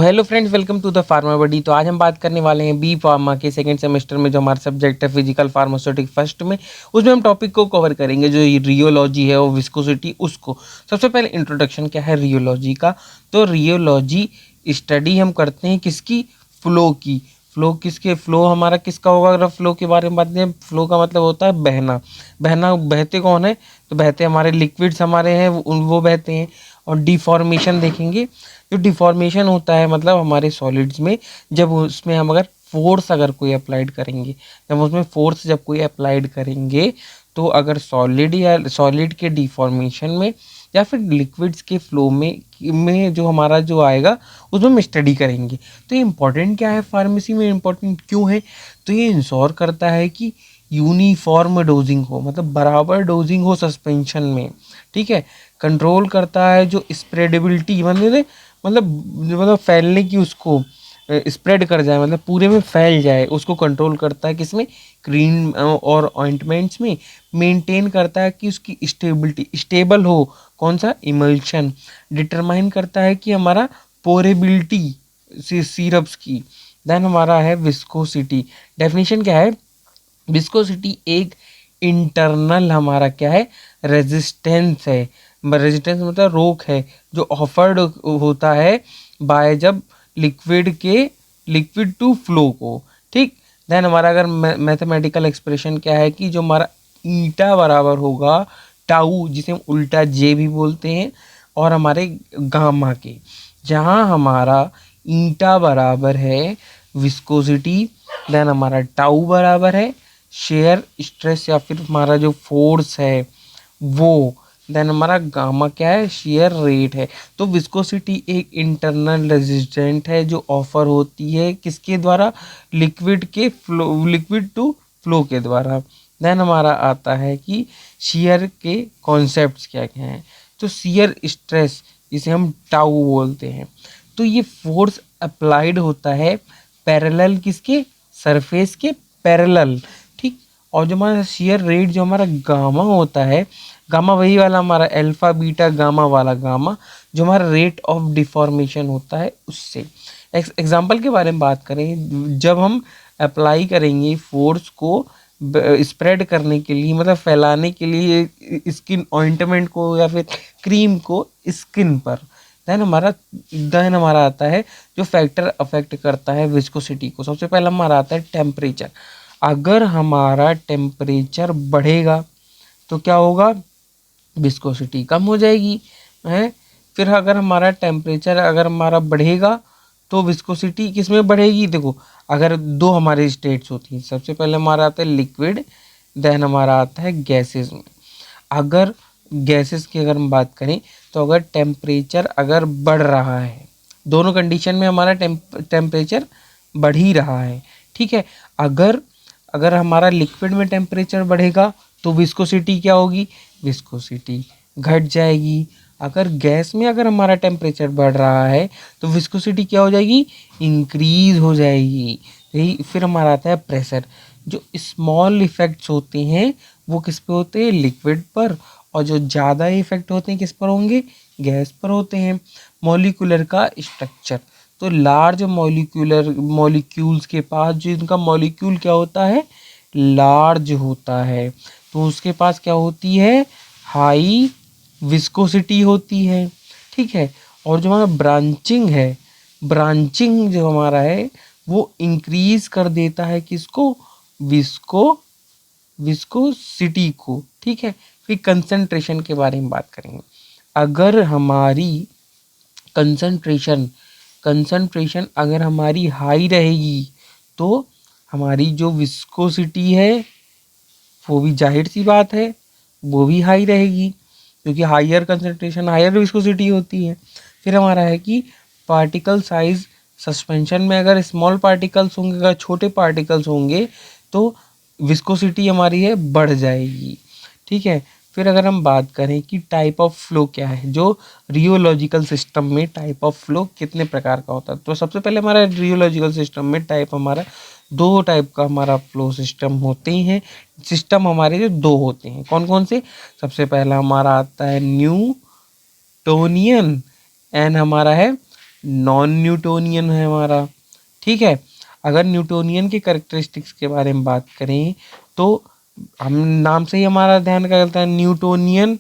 Hello friends, welcome to the pharma buddy. तो आज हम बात करने वाले हैं बी फार्मा के सेकंड सेमेस्टर में जो हमारा सब्जेक्ट है फिजिकल फार्मास्यूटिक फर्स्ट में। उसमें हम टॉपिक को कवर करेंगे जो ये रियोलॉजी है और विस्कोसिटी उसको। सबसे पहले इंट्रोडक्शन क्या है रियोलॉजी का। तो रियोलॉजी स्टडी हम करते हैं किसकी, फ्लो की। फ्लो किसके, फ्लो हमारा किसका होगा। अगर फ्लो के बारे में बात करें, फ्लो का मतलब होता है बहना। बहना बहते कौन है, तो बहते हमारे लिक्विड्स हमारे हैं, वो बहते हैं। और डिफॉर्मेशन देखेंगे। जो डिफॉर्मेशन होता है मतलब हमारे सॉलिड्स में, जब उसमें हम अगर फोर्स अगर कोई अप्लाइड करेंगे, जब उसमें फोर्स जब कोई अप्लाइड करेंगे, तो अगर सॉलिड या सॉलिड के डिफॉर्मेशन में या फिर लिक्विड्स के फ्लो में जो हमारा जो आएगा उसमें हम स्टडी करेंगे। तो ये इंपॉर्टेंट क्या है, फार्मेसी में इंपॉर्टेंट क्यों है, तो ये इंश्योर करता है कि यूनिफॉर्म डोजिंग हो, मतलब बराबर डोजिंग हो सस्पेंशन में। ठीक है, कंट्रोल करता है जो स्प्रेडेबिलिटी, मतलब फैलने की, उसको स्प्रेड कर जाए, मतलब पूरे में फैल जाए, उसको कंट्रोल करता है किसमें, क्रीम और ऑइंटमेंट्स में। मेंटेन करता है कि उसकी स्टेबिलिटी स्टेबल हो, कौन सा, इमल्शन। डिटरमाइन करता है कि हमारा पोरेबिलिटी सिरप्स की। देन हमारा है विस्कोसिटी। डेफिनेशन क्या है, विस्कोसिटी एक इंटरनल हमारा क्या है, रेजिस्टेंस है। रेजिस्टेंस मतलब रोक है जो ऑफर्ड होता है बाय जब लिक्विड टू फ्लो को। ठीक, देन हमारा अगर मैथमेटिकल एक्सप्रेशन क्या है कि जो हमारा ईटा बराबर होगा टाउ, जिसे हम उल्टा जे भी बोलते हैं, और हमारे गामा के, जहाँ हमारा ईटा बराबर है विस्कोसिटी, देन हमारा टाउ बराबर है शेयर स्ट्रेस या फिर हमारा जो फोर्स है वो, देन हमारा गामा क्या है, शेयर रेट है। तो विस्कोसिटी एक इंटरनल रेजिस्टेंट है जो ऑफर होती है किसके द्वारा, लिक्विड टू फ्लो के द्वारा। देन हमारा आता है कि शेयर के कॉन्सेप्ट्स क्या क्या हैं। तो शेयर स्ट्रेस जिसे हम टाउ बोलते हैं, तो ये फोर्स अप्लाइड होता है पैरेलल किसके, सरफेस के पैरेलल। ठीक, और जो हमारा शेयर रेट जो हमारा गामा होता है, गामा वही वाला हमारा अल्फा बीटा गामा वाला गामा, जो हमारा रेट ऑफ डिफॉर्मेशन होता है उससे। एग्जाम्पल के बारे में बात करें, जब हम अप्लाई करेंगे फोर्स को स्प्रेड करने के लिए, मतलब फैलाने के लिए स्किन ऑइंटमेंट को या फिर क्रीम को स्किन पर, देन हमारा आता है जो फैक्टर अफेक्ट करता है विस्कोसिटी को। सबसे पहला हमारा आता है टेम्परेचर। अगर हमारा टेम्परेचर बढ़ेगा तो क्या होगा, विस्कोसिटी कम हो जाएगी है। फिर अगर हमारा टेम्परेचर अगर हमारा बढ़ेगा तो विस्कोसिटी किस में बढ़ेगी, देखो अगर दो हमारे स्टेट्स होती हैं, सबसे पहले हमारा आता है लिक्विड, देन हमारा आता है गैसेस में। अगर गैसेस की अगर हम बात करें, तो अगर टेम्परेचर अगर बढ़ रहा है, दोनों कंडीशन में हमारा टेम्परेचर बढ़ ही रहा है। ठीक है, अगर अगर हमारा लिक्विड में टेम्परेचर बढ़ेगा तो विस्कोसिटी क्या होगी, विस्कोसिटी घट जाएगी। अगर गैस में अगर हमारा टेम्परेचर बढ़ रहा है तो विस्कोसिटी क्या हो जाएगी, इंक्रीज हो जाएगी। यही फिर हमारा आता है प्रेशर। जो स्मॉल इफेक्ट्स होते हैं वो किस पे होते हैं, लिक्विड पर, और जो ज़्यादा इफेक्ट होते हैं किस पर होंगे, गैस पर होते हैं। मॉलिक्यूलर का स्ट्रक्चर, तो लार्ज मॉलिक्यूल्स के पास जो इनका मॉलिक्यूल क्या होता है, लार्ज होता है, तो उसके पास क्या होती है, हाई विस्कोसिटी होती है। ठीक है, और जो हमारा ब्रांचिंग है, ब्रांचिंग जो हमारा है वो इंक्रीज कर देता है किसको, विस्को विस्कोसिटी को। ठीक है, फिर कंसंट्रेशन के बारे में बात करेंगे। अगर हमारी कंसंट्रेशन कंसंट्रेशन अगर हमारी हाई रहेगी तो हमारी जो विस्कोसिटी है वो भी जाहिर सी बात है वो भी हाई रहेगी, क्योंकि हायर कंसंट्रेशन हायर विस्कोसिटी होती है। फिर हमारा है कि पार्टिकल साइज, सस्पेंशन में अगर स्मॉल पार्टिकल्स होंगे, अगर छोटे पार्टिकल्स होंगे तो विस्कोसिटी हमारी है बढ़ जाएगी। ठीक है, फिर अगर हम बात करें कि टाइप ऑफ फ्लो क्या है, जो रियोलॉजिकल सिस्टम में टाइप ऑफ फ्लो कितने प्रकार का होता है, तो सबसे पहले हमारा रियोलॉजिकल सिस्टम में टाइप हमारा दो टाइप का हमारा फ्लो सिस्टम होते हैं। सिस्टम हमारे जो दो होते हैं, कौन कौन से, सबसे पहला हमारा आता है न्यूटोनियन एंड हमारा है नॉन न्यूटोनियन है हमारा। ठीक है, अगर न्यूटोनियन के कैरेक्टरिस्टिक्स के बारे में बात करें तो हम नाम से ही हमारा ध्यान क्या करता है, न्यूटोनियन,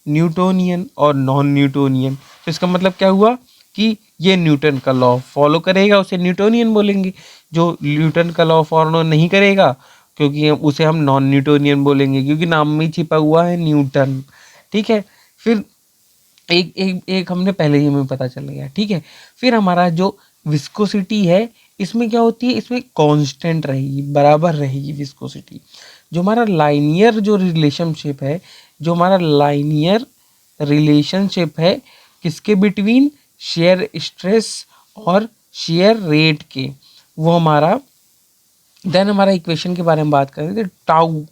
न्यूटोनियन और नॉन न्यूटोनियन। तो इसका मतलब क्या हुआ कि ये न्यूटन का लॉ फॉलो करेगा, उसे न्यूटोनियन बोलेंगे। जो न्यूटन का लॉ फॉलो नहीं करेगा क्योंकि उसे हम नॉन न्यूटोनियन बोलेंगे, क्योंकि नाम में ही छिपा हुआ है न्यूटन। ठीक है, फिर एक एक एक हमने पहले ही हमें पता चल गया। ठीक है, फिर हमारा जो विस्कोसिटी है इसमें क्या होती है, इसमें कांस्टेंट रहेगी, बराबर रहेगी विस्कोसिटी। जो हमारा लाइनियर जो रिलेशनशिप है, जो हमारा लाइनियर रिलेशनशिप है किसके बिटवीन, शेयर स्ट्रेस और शेयर रेट के, वो हमारा देन हमारा इक्वेशन के बारे में बात करें तो टाउ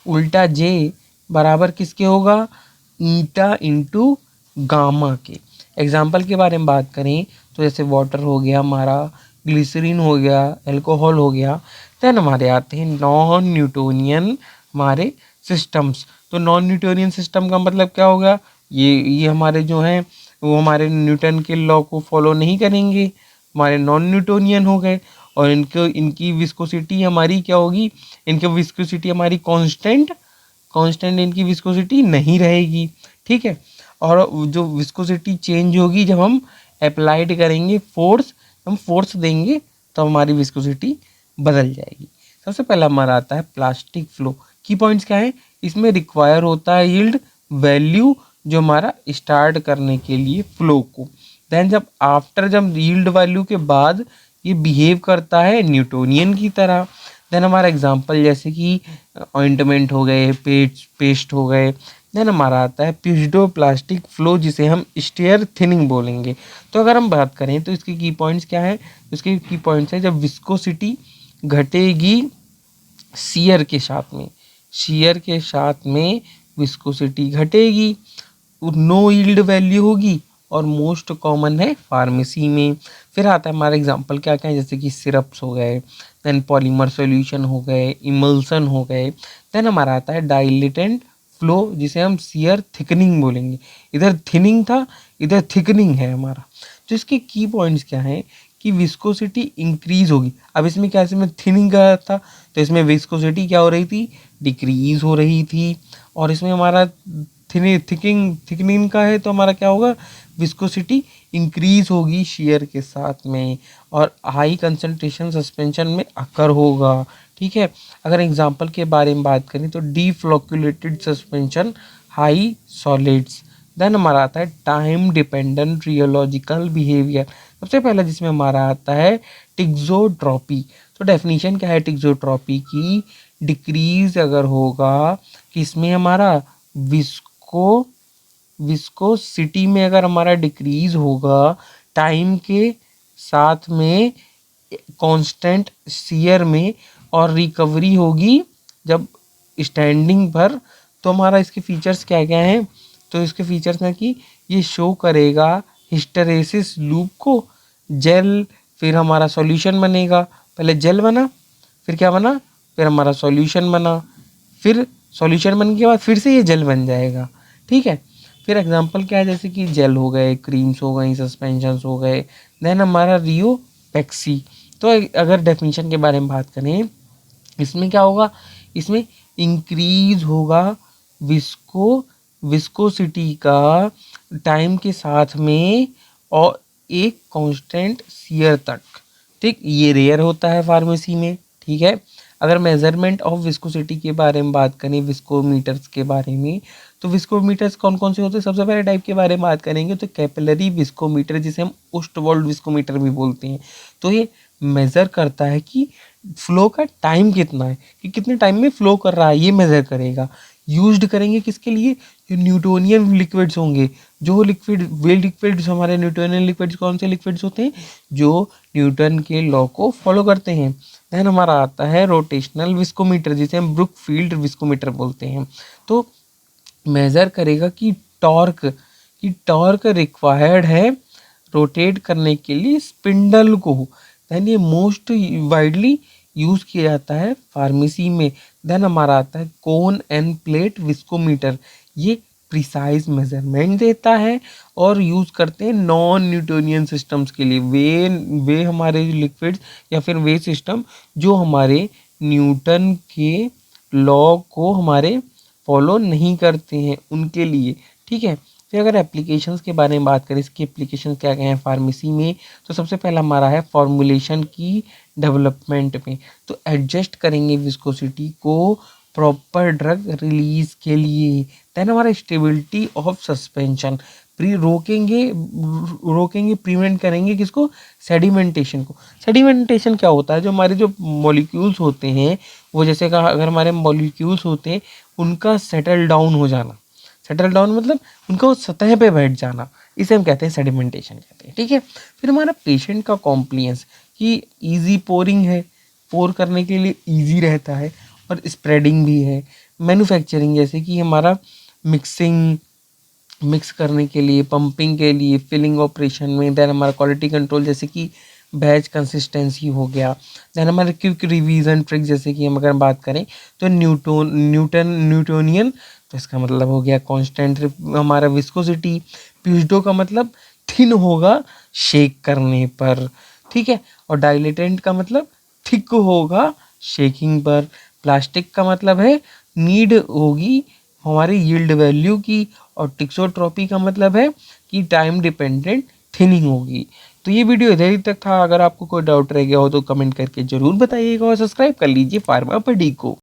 उल्टा जे बराबर किसके होगा, ईटा इंटू गामा के। एग्जाम्पल के बारे में बात करें तो जैसे वाटर हो गया हमारा, ग्लिसरीन हो गया, अल्कोहल हो गया। देन हमारे आते हैं नॉन न्यूटोनियन हमारे सिस्टम्स। तो नॉन न्यूटोनियन सिस्टम का मतलब क्या होगा, ये हमारे जो हैं वो हमारे न्यूटन के लॉ को फॉलो नहीं करेंगे, हमारे नॉन न्यूटोनियन हो गए। और इनकी विस्कोसिटी हमारी क्या होगी, इनकी विस्कोसिटी हमारी कांस्टेंट, कांस्टेंट इनकी विस्कोसिटी नहीं रहेगी। ठीक है, और जो विस्कोसिटी चेंज होगी जब हम अप्लाइड करेंगे फोर्स, हम फोर्स देंगे तो हमारी विस्कोसिटी बदल जाएगी। सबसे पहला हमारा आता है प्लास्टिक फ्लो। की पॉइंट्स क्या है, इसमें रिक्वायर होता है यील्ड वैल्यू जो हमारा स्टार्ट करने के लिए फ्लो को। देन जब यील्ड वैल्यू के बाद ये बिहेव करता है न्यूटोनियन की तरह। देन हमारा एग्जांपल जैसे कि ऑइंटमेंट हो गए, पेस्ट हो गए। देन हमारा आता है प्यूरिडो प्लास्टिक फ्लो जिसे हम स्टेयर थिनिंग बोलेंगे। तो अगर हम बात करें तो इसके की पॉइंट्स क्या है, इसके की पॉइंट्स है जब विस्कोसिटी घटेगी शियर के साथ में, शियर के साथ में विस्कोसिटी घटेगी, नो यील्ड वैल्यू होगी और मोस्ट कॉमन है फार्मेसी में। फिर आता है हमारा एग्जांपल क्या क्या है, जैसे कि सिरप्स हो गए, देन पॉलीमर सॉल्यूशन हो गए, इमल्सन हो गए। देन हमारा आता है डाइलेटेंट फ्लो जिसे हम शियर थिकनिंग बोलेंगे। इधर थिनिंग था, इधर थिकनिंग है हमारा। तो इसके की पॉइंट्स क्या हैं कि विस्कोसिटी इंक्रीज होगी। अब इसमें क्या, इसमें थिनिंग का था तो इसमें विस्कोसिटी क्या हो रही थी, डिक्रीज हो रही थी। और इसमें हमारा थिकनिंग का है तो हमारा क्या होगा, विस्कोसिटी इंक्रीज होगी शेयर के साथ में और हाई कंसंट्रेशन सस्पेंशन में अकर होगा। ठीक है, अगर एग्जांपल के बारे में बात करें तो डीफ्लोक्यूलेटेड सस्पेंशन हाई सॉलिड्स। देन हमारा आता है टाइम डिपेंडेंट रियोलॉजिकल बिहेवियर। सबसे पहला जिसमें हमारा आता है टिक्सोट्रॉपी। तो डेफिनेशन क्या है टिक्सोट्रॉपी की, डिक्रीज अगर होगा कि इसमें हमारा विस्कोसिटी में अगर हमारा डिक्रीज होगा टाइम के साथ में कांस्टेंट शियर में, और रिकवरी होगी जब स्टैंडिंग पर। तो हमारा इसके फीचर्स क्या क्या हैं, तो इसके फीचर्स में कि ये शो करेगा हिस्टेरेसिस लूप को, जेल, फिर हमारा सॉल्यूशन बनेगा। पहले जेल बना, फिर क्या बना, फिर हमारा सॉल्यूशन बना, फिर सॉल्यूशन बनने के बाद फिर से ये जेल बन जाएगा। ठीक है, फिर एग्जांपल क्या है, जैसे कि जेल हो गए, क्रीम्स हो गई, सस्पेंशंस हो गए। देन हमारा रियोपैक्सी। तो अगर डेफिनेशन के बारे में बात करें इसमें क्या होगा, इसमें इंक्रीज होगा विस्कोसिटी का टाइम के साथ में और एक कांस्टेंट शियर तक। ठीक, ये रेयर होता है फार्मेसी में। ठीक है, अगर मेजरमेंट ऑफ विस्कोसिटी के बारे में बात करें, विस्कोमीटर्स के बारे में, तो विस्कोमीटर्स कौन कौन से होते हैं, सबसे पहले टाइप के बारे में बात करेंगे तो कैपिलरी विस्कोमीटर जिसे हम उस्टवॉल्ड विस्कोमीटर भी बोलते हैं। तो ये मेज़र करता है कि फ्लो का टाइम कितना है, कि कितने टाइम में फ्लो कर रहा है, ये मेज़र करेगा। यूज्ड करेंगे किसके लिए, जो न्यूटोनियन लिक्विड्स होंगे, जो लिक्विड वे लिक्विड्स हमारे न्यूटोनियन लिक्विड्स कौन से लिक्विड्स होते हैं, जो न्यूटन के लॉ को फॉलो करते हैं। देन हमारा आता है रोटेशनल विस्कोमीटर जिसे हम ब्रुकफील्ड विस्कोमीटर बोलते हैं। तो मेज़र करेगा कि टॉर्क रिक्वायर्ड है रोटेट करने के लिए स्पिंडल को। देन ये मोस्ट वाइडली यूज़ किया जाता है फार्मेसी में। देन हमारा आता है कोन एंड प्लेट विस्कोमीटर। ये प्रिसाइज मेजरमेंट देता है और यूज़ करते हैं नॉन न्यूटोनियन सिस्टम्स के लिए। वे हमारे लिक्विड्स या फिर वे सिस्टम जो हमारे न्यूटन के लॉ को हमारे फॉलो नहीं करते हैं उनके लिए, ठीक है। फिर अगर एप्लीकेशंस के बारे में बात करें, इसकी एप्लीकेशन क्या क्या हैं फार्मेसी में, तो सबसे पहला हमारा है फॉर्मुलेशन की डेवलपमेंट में, तो एडजस्ट करेंगे विस्कोसिटी को प्रॉपर ड्रग रिलीज के लिए। देन हमारा स्टेबिलिटी ऑफ सस्पेंशन, रोकेंगे प्रिवेंट करेंगे किसको, सेडिमेंटेशन को। सेडिमेंटेशन क्या होता है, जो हमारे जो मॉलिक्यूल्स होते हैं वो जैसे कहा अगर हमारे मॉलिक्यूल्स होते हैं उनका सेटल डाउन हो जाना, सेटल डाउन मतलब उनका वो सतह पे बैठ जाना, इसे हम कहते हैं सेडिमेंटेशन कहते हैं, ठीक है। फिर हमारा पेशेंट का कॉम्प्लियंस कि इजी पोरिंग है, पोर करने के लिए इजी रहता है और स्प्रेडिंग भी है। मैन्युफैक्चरिंग जैसे कि हमारा मिक्स करने के लिए, पंपिंग के लिए, फिलिंग ऑपरेशन में। देन हमारा क्वालिटी कंट्रोल जैसे कि बैच कंसिस्टेंसी हो गया। देन हमारे क्विक रिवीजन ट्रिक जैसे कि हम अगर बात करें तो न्यूटोनियन, तो इसका मतलब हो गया कांस्टेंट हमारा विस्कोसिटी। पिजडो का मतलब थिन होगा शेक करने पर, ठीक है। और डाइलेटेंट का मतलब थिक होगा शेकिंग पर। प्लास्टिक का मतलब है नीड होगी हमारी यील्ड वैल्यू की। और टिक्सोट्रॉपी का मतलब है कि टाइम डिपेंडेंट थिनिंग होगी। तो ये वीडियो इधर तक था। अगर आपको कोई डाउट रह गया हो तो कमेंट करके जरूर बताइएगा और सब्सक्राइब कर लीजिए फार्मा पढ़ी को।